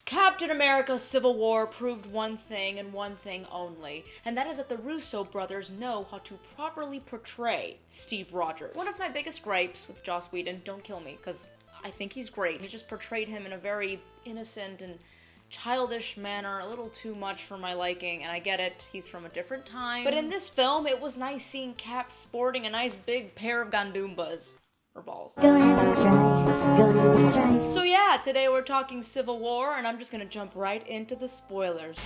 Captain America Civil War proved one thing and one thing only, and that is that the Russo brothers know how to properly portray Steve Rogers. One of my biggest gripes with Joss Whedon, don't kill me, because I think he's great. He just portrayed him in a very innocent and childish manner, a little too much for my liking, and I get it, he's from a different time. But in this film, it was nice seeing Cap sporting a nice big pair of Gandoombas. Or balls. Gonads and strife, gonads and strife. So yeah, today we're talking Civil War, and I'm just gonna jump right into the spoilers.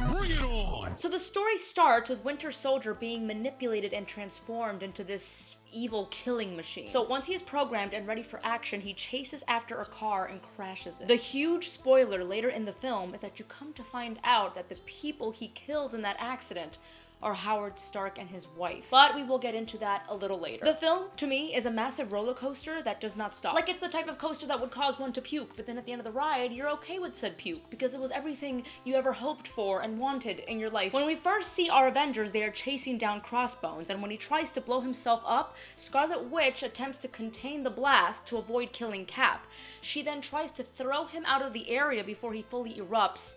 Bring it on! So the story starts with Winter Soldier being manipulated and transformed into this evil killing machine. So once he is programmed and ready for action, he chases after a car and crashes it. The huge spoiler later in the film is that you come to find out that the people he killed in that accident are Howard Stark and his wife. But we will get into that a little later. The film, to me, is a massive roller coaster that does not stop. Like, it's the type of coaster that would cause one to puke, but then at the end of the ride, you're okay with said puke, because it was everything you ever hoped for and wanted in your life. When we first see our Avengers, they are chasing down Crossbones, and when he tries to blow himself up, Scarlet Witch attempts to contain the blast to avoid killing Cap. She then tries to throw him out of the area before he fully erupts,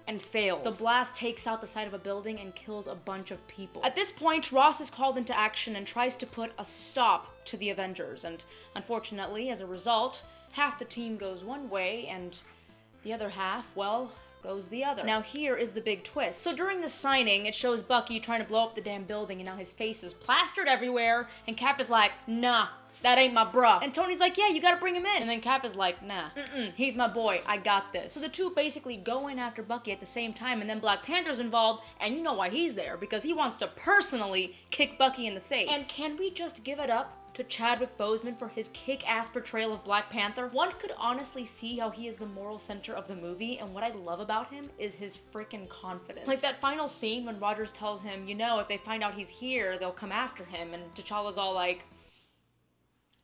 and fails. The blast takes out the side of a building and kills a bunch of people. At this point, Ross is called into action and tries to put a stop to the Avengers, and unfortunately, as a result, half the team goes one way and the other half, well, goes the other. Now here is the big twist. So during the signing, it shows Bucky trying to blow up the damn building, and now his face is plastered everywhere, and Cap is like, nah, that ain't my bruh. And Tony's like, yeah, you gotta bring him in. And then Cap is like, nah, he's my boy, I got this. So the two basically go in after Bucky at the same time, and then Black Panther's involved, and you know why he's there, because he wants to personally kick Bucky in the face. And can we just give it up to Chadwick Boseman for his kick-ass portrayal of Black Panther? One could honestly see how he is the moral center of the movie, and what I love about him is his freaking confidence. Like that final scene when Rogers tells him, you know, if they find out he's here, they'll come after him, and T'Challa's all like,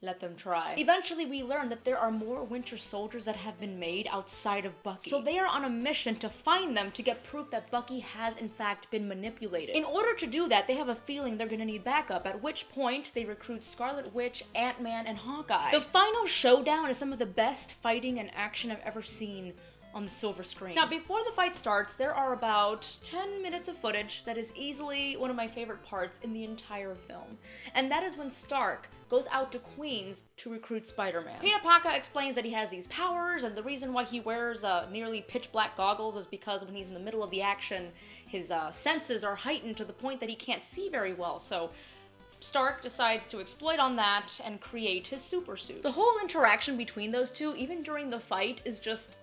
let them try. Eventually, we learn that there are more Winter Soldiers that have been made outside of Bucky. So they are on a mission to find them to get proof that Bucky has in fact been manipulated. In order to do that, they have a feeling they're gonna need backup, at which point they recruit Scarlet Witch, Ant-Man, and Hawkeye. The final showdown is some of the best fighting and action I've ever seen on the silver screen. Now, before the fight starts, there are about 10 minutes of footage that is easily one of my favorite parts in the entire film. And that is when Stark goes out to Queens to recruit Spider-Man. Peter Parker explains that he has these powers, and the reason why he wears nearly pitch-black goggles is because when he's in the middle of the action, his senses are heightened to the point that he can't see very well, so Stark decides to exploit on that and create his super suit. The whole interaction between those two, even during the fight, is just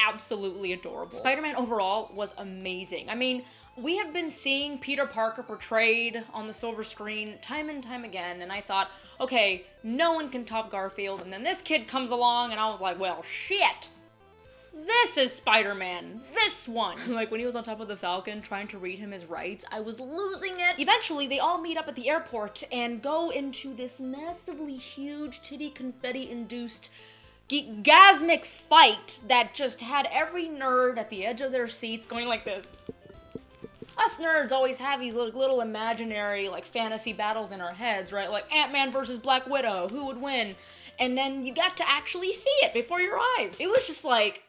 absolutely adorable. Spider-Man overall was amazing. I mean, we have been seeing Peter Parker portrayed on the silver screen time and time again, and I thought, okay, no one can top Garfield, and then this kid comes along, and I was like, well, shit! This is Spider-Man! This one! Like, when he was on top of the Falcon trying to read him his rights, I was losing it! Eventually, they all meet up at the airport and go into this massively huge titty confetti-induced Geekgasmic fight that just had every nerd at the edge of their seats going like this. Us nerds always have these little imaginary, like, fantasy battles in our heads, right? Like Ant-Man versus Black Widow, who would win? And then you got to actually see it before your eyes. It was just like,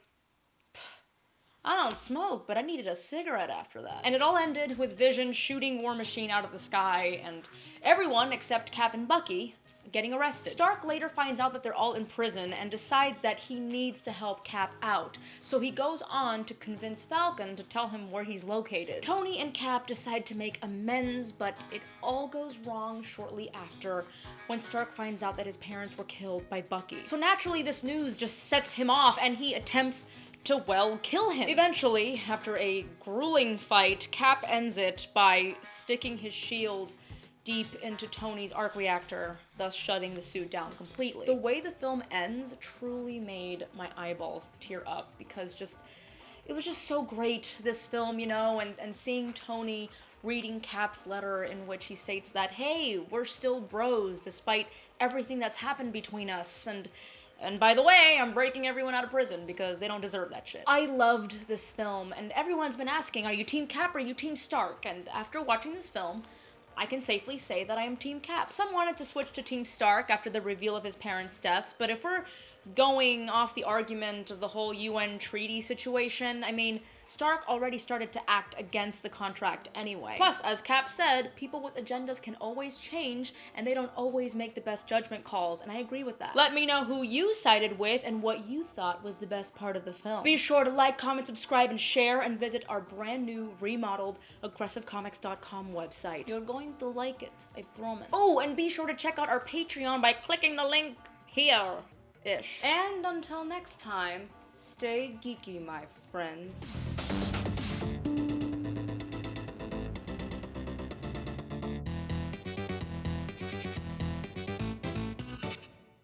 I don't smoke, but I needed a cigarette after that. And it all ended with Vision shooting War Machine out of the sky, and everyone except Cap and Bucky getting arrested. Stark later finds out that they're all in prison and decides that he needs to help Cap out. So he goes on to convince Falcon to tell him where he's located. Tony and Cap decide to make amends, but it all goes wrong shortly after when Stark finds out that his parents were killed by Bucky. So naturally, this news just sets him off and he attempts to, well, kill him. Eventually, after a grueling fight, Cap ends it by sticking his shield deep into Tony's arc reactor, thus shutting the suit down completely. The way the film ends truly made my eyeballs tear up, because it was just so great, this film, you know, and seeing Tony reading Cap's letter in which he states that, hey, we're still bros despite everything that's happened between us, and by the way, I'm breaking everyone out of prison because they don't deserve that shit. I loved this film, and everyone's been asking, are you Team Cap or are you Team Stark? And after watching this film, I can safely say that I am Team Cap. Some wanted to switch to Team Stark after the reveal of his parents' deaths, but if we're going off the argument of the whole UN treaty situation, I mean, Stark already started to act against the contract anyway. Plus, as Cap said, people with agendas can always change, and they don't always make the best judgment calls, and I agree with that. Let me know who you sided with and what you thought was the best part of the film. Be sure to like, comment, subscribe, and share, and visit our brand new, remodeled, aggressivecomics.com website. You're going to like it, I promise. Oh, and be sure to check out our Patreon by clicking the link here-ish. And until next time, stay geeky, my friends.